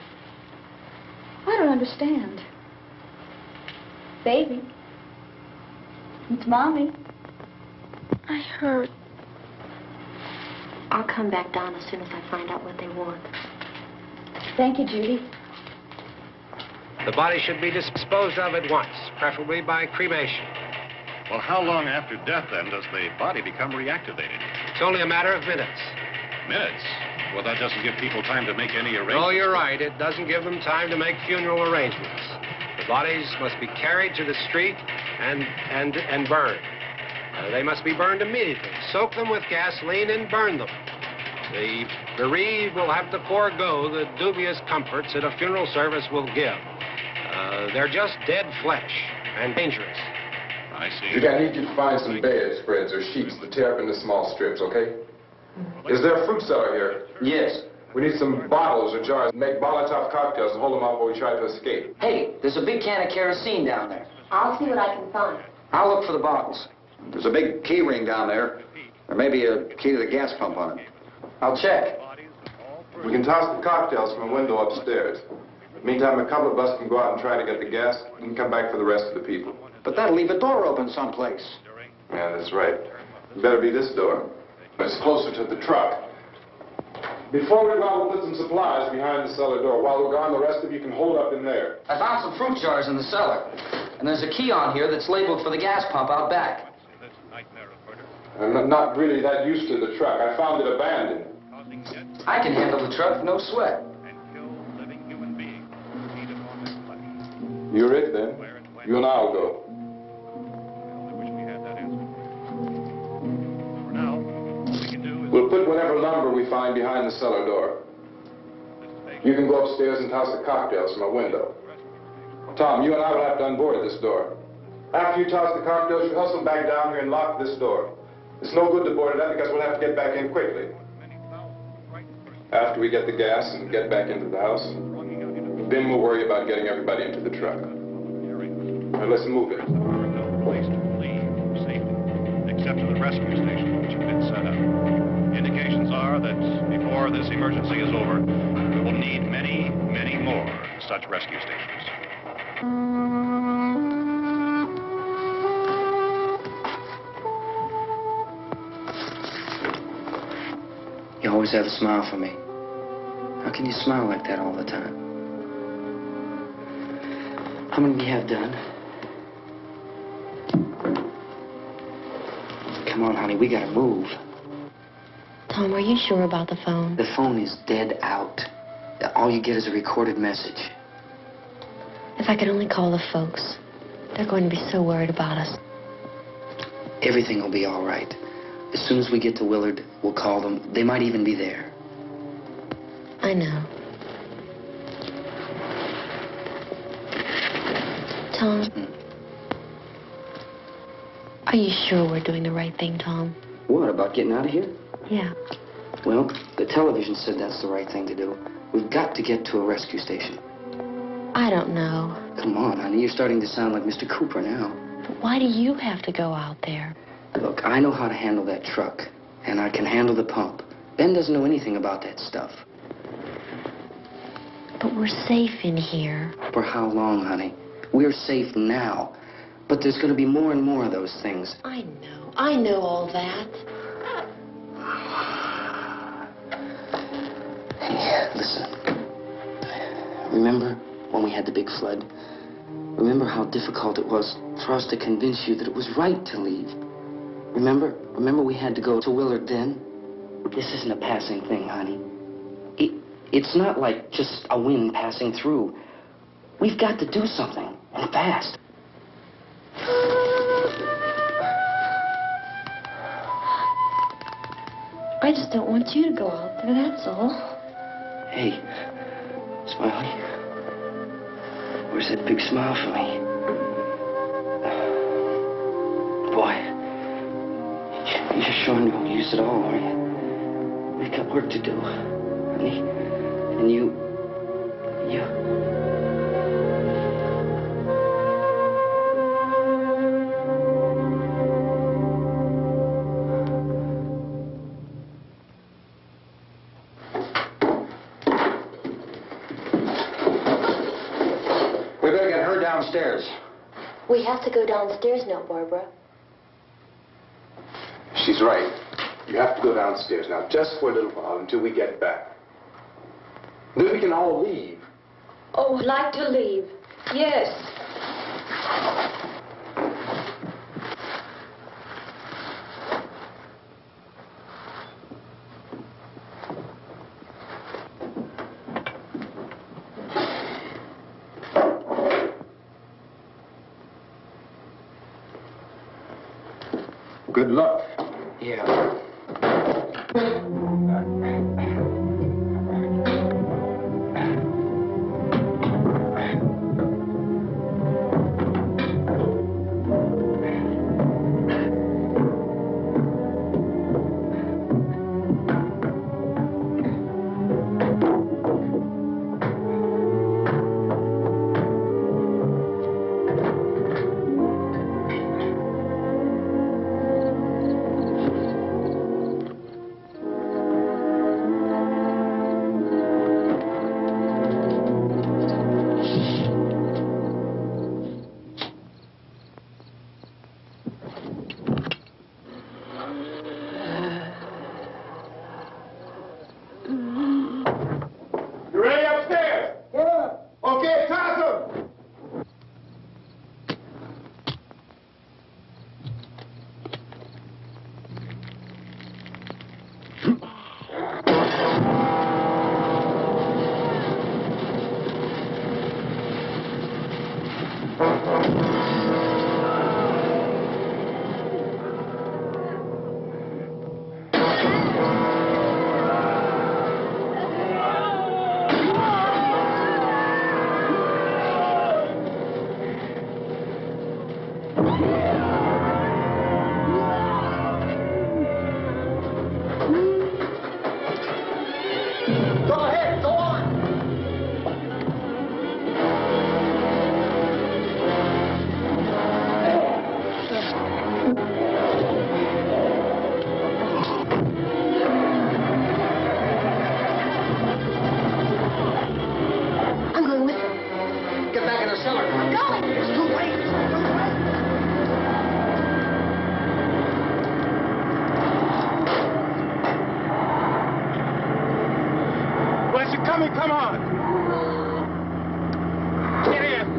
I don't understand. Baby. It's Mommy. I heard. I'll come back down as soon as I find out what they want. Thank you, Judy. The body should be disposed of at once, preferably by cremation. well, how long after death, then, does the body become reactivated? It's only a matter of minutes. Minutes? Well, that doesn't give people time to make any arrangements. Oh, you're right. It doesn't give them time to make funeral arrangements. The bodies must be carried to the street and burned. They must be burned immediately. Soak them with gasoline and burn them. The bereaved will have to forego the dubious comforts that a funeral service will give. They're just dead flesh and dangerous. I see. Judy, I need you to find some bedspreads or sheets to tear up into small strips, okay? Is there a fruit cellar here? Yes. We need some bottles or jars. Make Molotov cocktails and hold them out while we try to escape. Hey, there's a big can of kerosene down there. I'll see what I can find. I'll look for the bottles. There's a big key ring down there. There may be a key to the gas pump on it. I'll check. We can toss the cocktails from a window upstairs. Meantime, a couple of us can go out and try to get the gas and come back for the rest of the people. But that'll leave a door open someplace. Yeah, that's right. It better be this door. It's closer to the truck. Before we go out, we'll put some supplies behind the cellar door. While we're gone, the rest of you can hold up in there. I found some fruit jars in the cellar. And there's a key on here that's labeled for the gas pump out back. I'm not really that used to the truck. I found it abandoned. I can handle the truck, no sweat. You're it, then. You and I'll go. We'll put whatever lumber we find behind the cellar door. You can go upstairs and toss the cocktails from a window. Tom, you and I will have to unboard at this door. After you toss the cocktails, you hustle back down here and lock this door. It's no good to board it up because we'll have to get back in quickly. After we get the gas and get back into the house, then we'll worry about getting everybody into the truck. Now, let's move it. No place to leave safely, except to the rescue station, which have been set up. Indications are that before this emergency is over, we will need many, many more such rescue stations. You always have a smile for me. How can you smile like that all the time? How many do you have done? Come on, honey, we gotta move. Tom, are you sure about the phone? The phone is dead out. All you get is a recorded message. If I could only call the folks. They're going to be so worried about us. Everything will be all right. As soon as we get to Willard, we'll call them. They might even be there. I know. Tom? Are you sure we're doing the right thing, Tom? What, about getting out of here? Yeah. Well, the television said that's the right thing to do. We've got to get to a rescue station. I don't know. Come on, honey. You're starting to sound like Mr. Cooper now. But why do you have to go out there? Look, I know how to handle that truck, and I can handle the pump. Ben doesn't know anything about that stuff. But we're safe in here. For how long, honey? We're safe now. But there's going to be more and more of those things. I know. I know all that. Hey, listen. Remember when we had the big flood? Remember how difficult it was for us to convince you that it was right to leave? Remember? Remember we had to go to Willard then? This isn't a passing thing, honey. It's not like just a wind passing through. We've got to do something, and fast. I just don't want you to go out there, that's all. Hey, Smiley. Where's that big smile for me? Boy, you're sure no use at all, are you? We've got work to do, honey. And you... We better get her downstairs. We have to go downstairs now, Barbara. She's right. You have to go downstairs now, just for a little while, until we get back. Then we can all leave. Oh, I'd like to leave. Yes. Good luck. Yeah. Come on! Get in!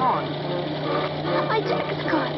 on. My jacket's caught.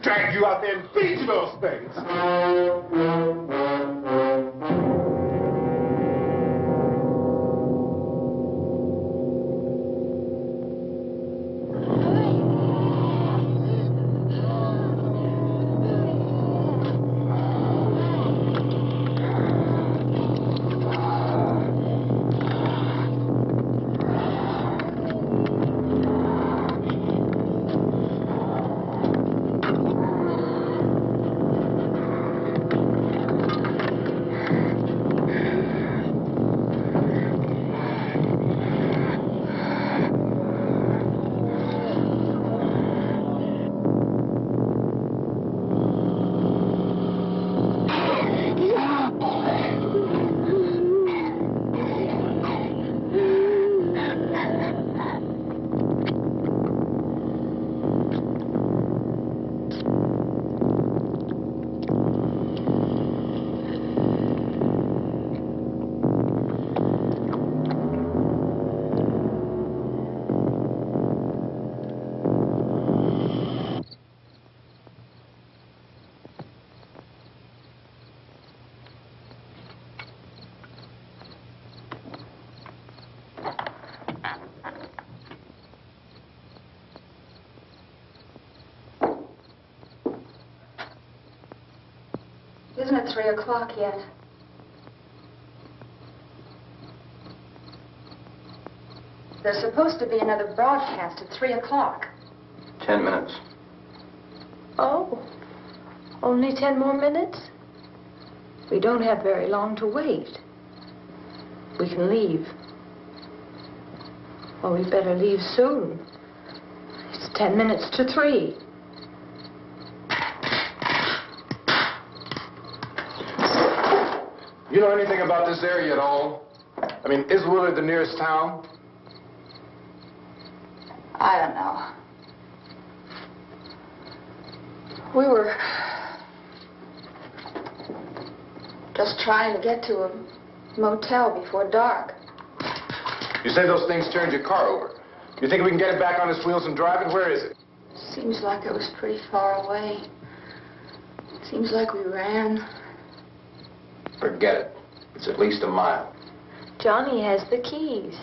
Drag you out there and feed you those things. Isn't it 3 o'clock yet? There's supposed to be another broadcast at 3 o'clock. 10 minutes. Oh, only 10 more minutes? We don't have very long to wait. We can leave. Well, we better leave soon. It's 10 minutes to 3. You know anything about this area at all? I mean, is Willard the nearest town? I don't know. We were just trying to get to a motel before dark. You say those things turned your car over. You think we can get it back on its wheels and drive it? Where is it? Seems like it was pretty far away. Seems like we ran. Forget it. It's at least a mile. Johnny has the keys.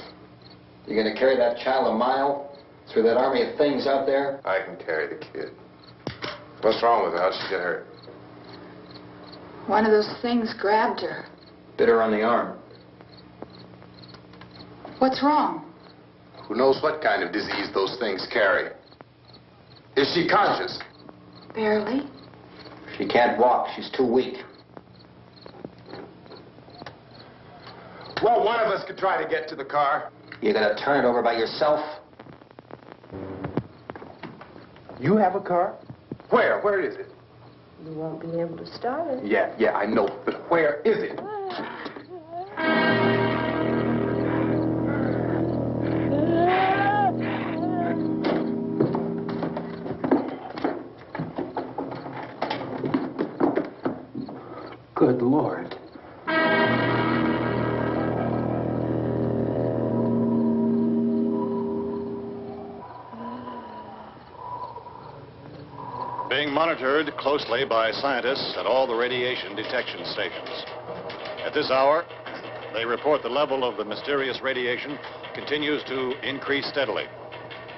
You gonna carry that child a mile? Through that army of things out there? I can carry the kid. What's wrong with her? How'd she get hurt? One of those things grabbed her. Bit her on the arm. What's wrong? Who knows what kind of disease those things carry? Is she conscious? Barely. She can't walk. She's too weak. Well, one of us could try to get to the car. You're going to turn it over by yourself? You have a car? Where? Where is it? You won't be able to start it. Yeah, I know. But where is it? Good Lord. Being monitored closely by scientists at all the radiation detection stations. At this hour, they report the level of the mysterious radiation continues to increase steadily.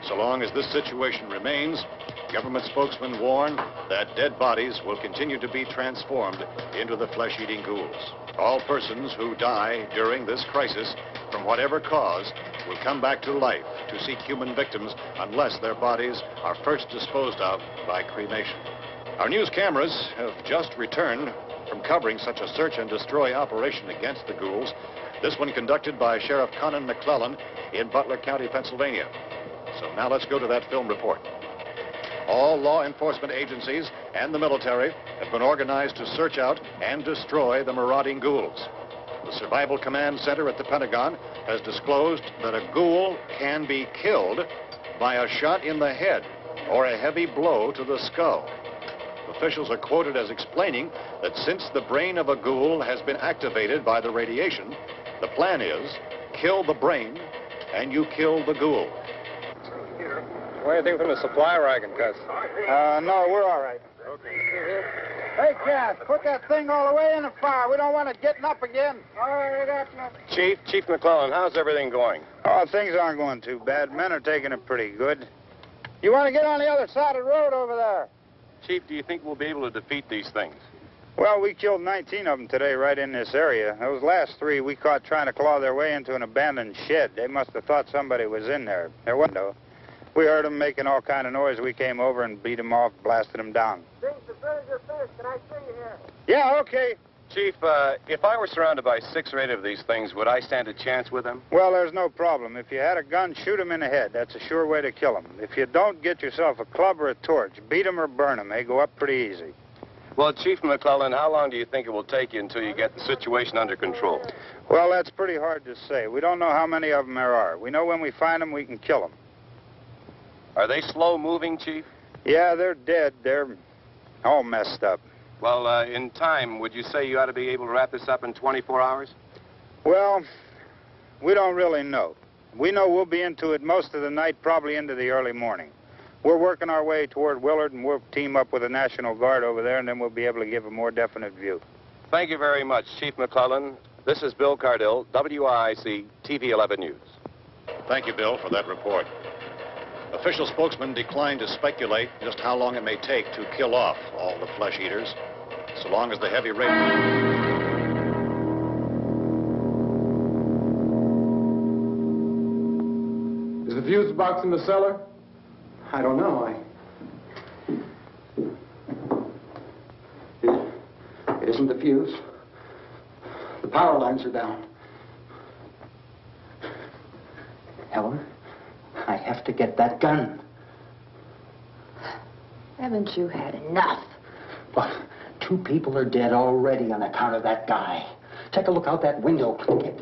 So long as this situation remains, government spokesmen warn that dead bodies will continue to be transformed into the flesh-eating ghouls. All persons who die during this crisis, from whatever cause, will come back to life to seek human victims unless their bodies are first disposed of by cremation. Our news cameras have just returned from covering such a search and destroy operation against the ghouls, this one conducted by Sheriff Conan McClellan in Butler County, Pennsylvania. So now let's go to that film report. All law enforcement agencies and the military have been organized to search out and destroy the marauding ghouls. The Survival Command Center at the Pentagon has disclosed that a ghoul can be killed by a shot in the head or a heavy blow to the skull. Officials are quoted as explaining that since the brain of a ghoul has been activated by the radiation, the plan is kill the brain and you kill the ghoul. What do you think from the supply wagon, Cuz? No, we're all right. Okay. Hey, Cass, put that thing all the way in the fire. We don't want it getting up again. All right, that's nothing. Chief McClellan, how's everything going? Oh, things aren't going too bad. Men are taking it pretty good. You want to get on the other side of the road over there? Chief, do you think we'll be able to defeat these things? Well, we killed 19 of them today right in this area. Those last 3 we caught trying to claw their way into an abandoned shed. They must have thought somebody was in there. There wasn't, though. We heard them making all kind of noise. We came over and beat them off, blasted them down. Things as good as your fish. Can I see you here? Yeah, okay. Chief, if I were surrounded by 6 or 8 of these things, would I stand a chance with them? Well, there's no problem. If you had a gun, shoot them in the head. That's a sure way to kill them. If you don't, get yourself a club or a torch. Beat them or burn them. They go up pretty easy. Well, Chief McClellan, how long do you think it will take you until you get the situation under control? Well, that's pretty hard to say. We don't know how many of them there are. We know when we find them, we can kill them. Are they slow-moving, Chief? Yeah, they're dead. They're all messed up. Well, in time, would you say you ought to be able to wrap this up in 24 hours? Well, we don't really know. We know we'll be into it most of the night, probably into the early morning. We're working our way toward Willard, and we'll team up with the National Guard over there, and then we'll be able to give a more definite view. Thank you very much, Chief McClellan. This is Bill Cardill, WIC TV 11 News. Thank you, Bill, for that report. Official spokesmen declined to speculate just how long it may take to kill off all the flesh eaters, so long as the heavy rain... Is the fuse box in the cellar? I don't know. It isn't the fuse. The power lines are down. Helen, I have to get that gun. Haven't you had enough? But 2 people are dead already on account of that guy. Take a look out that window, Clinkett.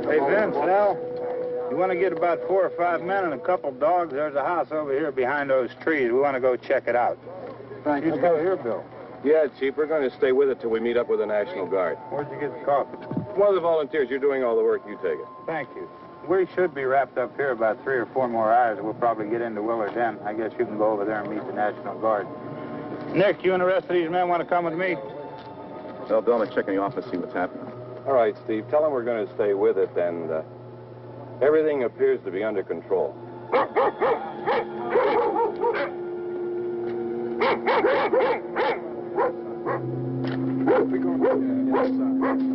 Hey, Vince, Al, you want to get about 4 or 5 men and a couple dogs? There's a house over here behind those trees. We want to go check it out. Thank you. Go here, Bill. Yeah, Chief, we're going to stay with it till we meet up with the National Guard. Where'd you get the coffee? One of the volunteers, you're doing all the work, you take it. Thank you. We should be wrapped up here about 3 or 4 more hours. We'll probably get into Willard then. I guess you can go over there and meet the National Guard. Nick, you and the rest of these men want to come with me? Well, Bill, let's check in the office, see what's happening. All right, Steve, tell them we're going to stay with it, and everything appears to be under control. We're going inside.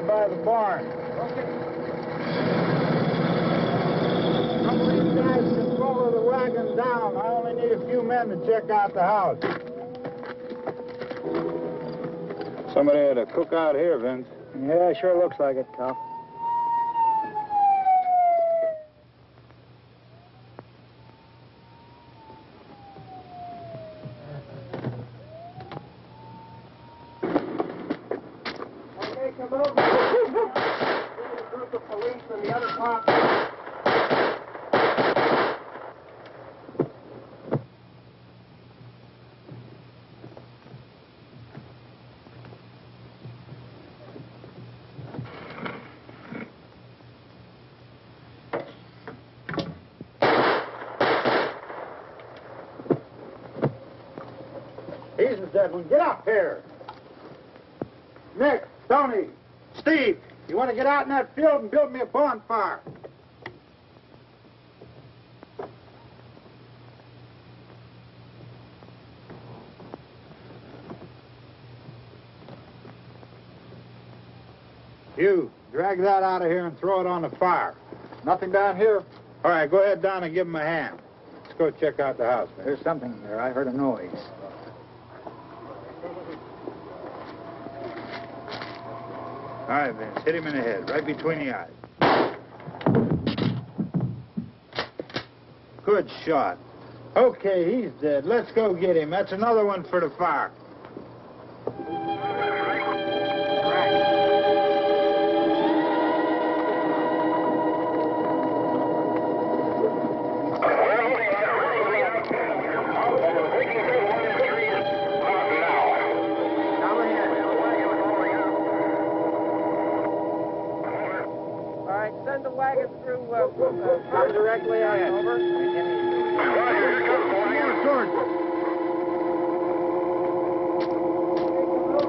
By the barn. Okay. Some of these guys can follow the wagon down. I only need a few men to check out the house. Somebody had a cookout here, Vince. Yeah, sure looks like it, Karl. Come over. A group of police and the other cops. He's the dead one. Get up here. Nick, Tony, Steve, you want to get out in that field and build me a bonfire? You, drag that out of here and throw it on the fire. Nothing down here. All right, go ahead down and give him a hand. Let's go check out the house. There's something there. I heard a noise. All right, Vince, hit him in the head, right between the eyes. Good shot. Okay, he's dead. Let's go get him. That's another one for the fire. Send the wagon through directly out over.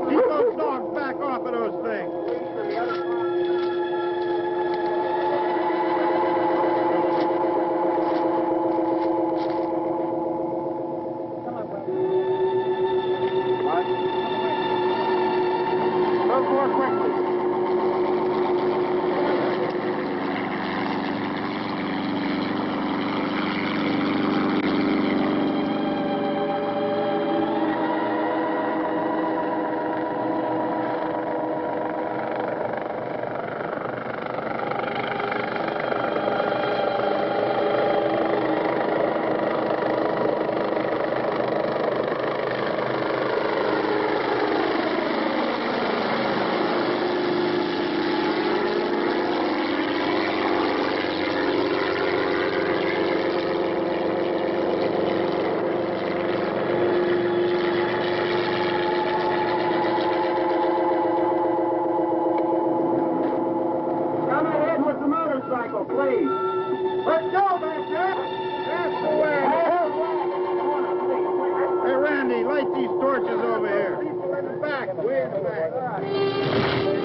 Keep those dogs back off of those things. Move more quickly. Please. Let's go back there. That's the way. Hey, Randy, light these torches over here. People in the back. Way in the back.